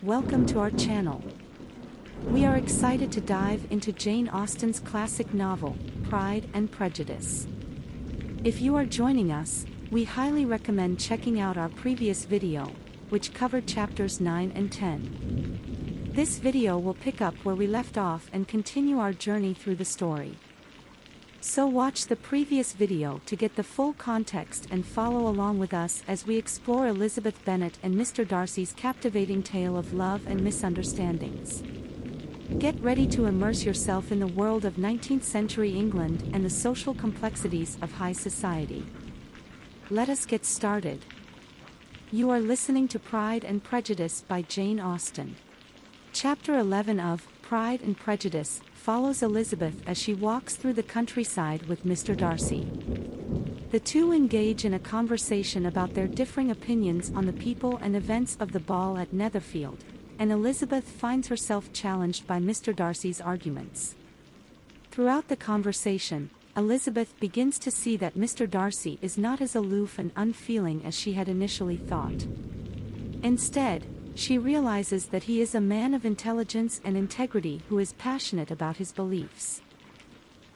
welcome to our channel. We are excited to dive into Jane Austen's classic novel, Pride and Prejudice. If you are joining us, we highly recommend checking out our previous video, which covered chapters 9 and 10. This video will pick up where we left off and continue our journey through the story. So watch the previous video to get the full context and follow along with us as we explore Elizabeth Bennet and Mr. Darcy's captivating tale of love and misunderstandings. Get ready to immerse yourself in the world of 19th century England and the social complexities of high society. Let us get started. You are listening to Pride and Prejudice by Jane Austen. Chapter 11 of Pride and Prejudice follows Elizabeth as she walks through the countryside with Mr. Darcy. The two engage in a conversation about their differing opinions on the people and events of the ball at Netherfield, and Elizabeth finds herself challenged by Mr. Darcy's arguments. Throughout the conversation, Elizabeth begins to see that Mr. Darcy is not as aloof and unfeeling as she had initially thought. Instead, she realizes that he is a man of intelligence and integrity who is passionate about his beliefs.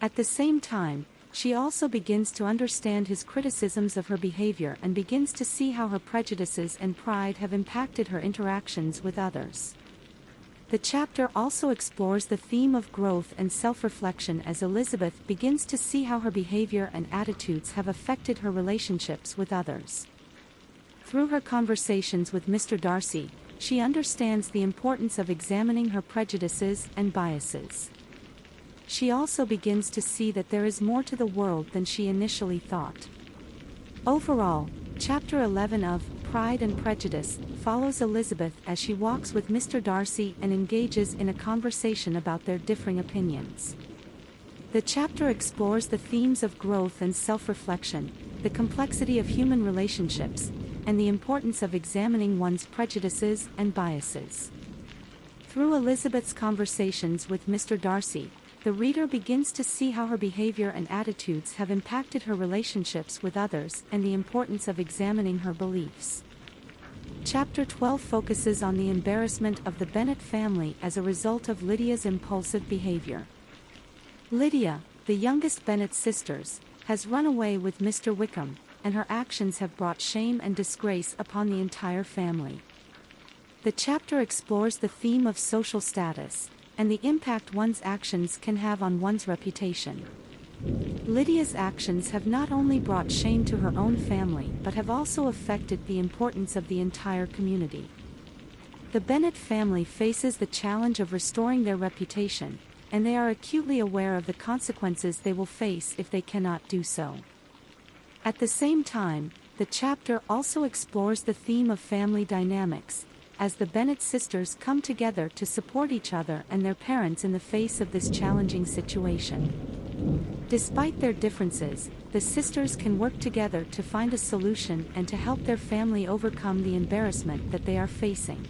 At the same time, she also begins to understand his criticisms of her behavior and begins to see how her prejudices and pride have impacted her interactions with others. The chapter also explores the theme of growth and self-reflection as Elizabeth begins to see how her behavior and attitudes have affected her relationships with others. Through her conversations with Mr. Darcy, she understands the importance of examining her prejudices and biases. She also begins to see that there is more to the world than she initially thought. Overall, Chapter 11 of Pride and Prejudice follows Elizabeth as she walks with Mr. Darcy and engages in a conversation about their differing opinions. The chapter explores the themes of growth and self-reflection, the complexity of human relationships, and the importance of examining one's prejudices and biases. Through Elizabeth's conversations with Mr. Darcy, the reader begins to see how her behavior and attitudes have impacted her relationships with others and the importance of examining her beliefs. Chapter 12 focuses on the embarrassment of the Bennet family as a result of Lydia's impulsive behavior. Lydia, the youngest Bennet sisters, has run away with Mr. Wickham, and her actions have brought shame and disgrace upon the entire family. The chapter explores the theme of social status, and the impact one's actions can have on one's reputation. Lydia's actions have not only brought shame to her own family but have also affected the importance of the entire community. The Bennet family faces the challenge of restoring their reputation, and they are acutely aware of the consequences they will face if they cannot do so. At the same time, the chapter also explores the theme of family dynamics, as the Bennet sisters come together to support each other and their parents in the face of this challenging situation. Despite their differences, the sisters can work together to find a solution and to help their family overcome the embarrassment that they are facing.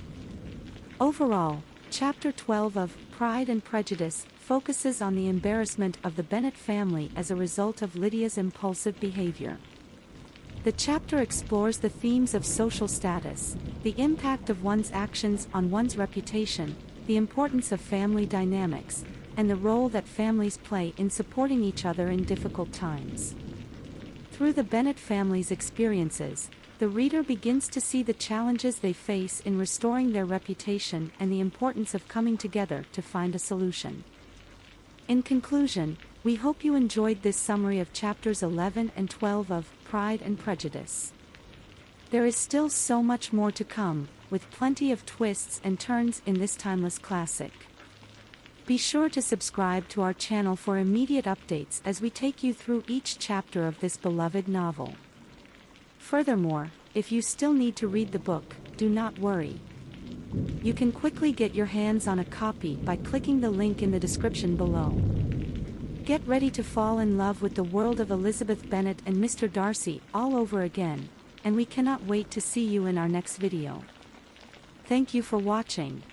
Overall, Chapter 12 of Pride and Prejudice focuses on the embarrassment of the Bennet family as a result of Lydia's impulsive behavior. The chapter explores the themes of social status, the impact of one's actions on one's reputation, the importance of family dynamics, and the role that families play in supporting each other in difficult times. Through the Bennet family's experiences, the reader begins to see the challenges they face in restoring their reputation and the importance of coming together to find a solution. In conclusion, we hope you enjoyed this summary of chapters 11 and 12 of Pride and Prejudice. There is still so much more to come, with plenty of twists and turns in this timeless classic. Be sure to subscribe to our channel for immediate updates as we take you through each chapter of this beloved novel. Furthermore, if you still need to read the book, do not worry. You can quickly get your hands on a copy by clicking the link in the description below. Get ready to fall in love with the world of Elizabeth Bennet and Mr. Darcy all over again, and we cannot wait to see you in our next video. Thank you for watching.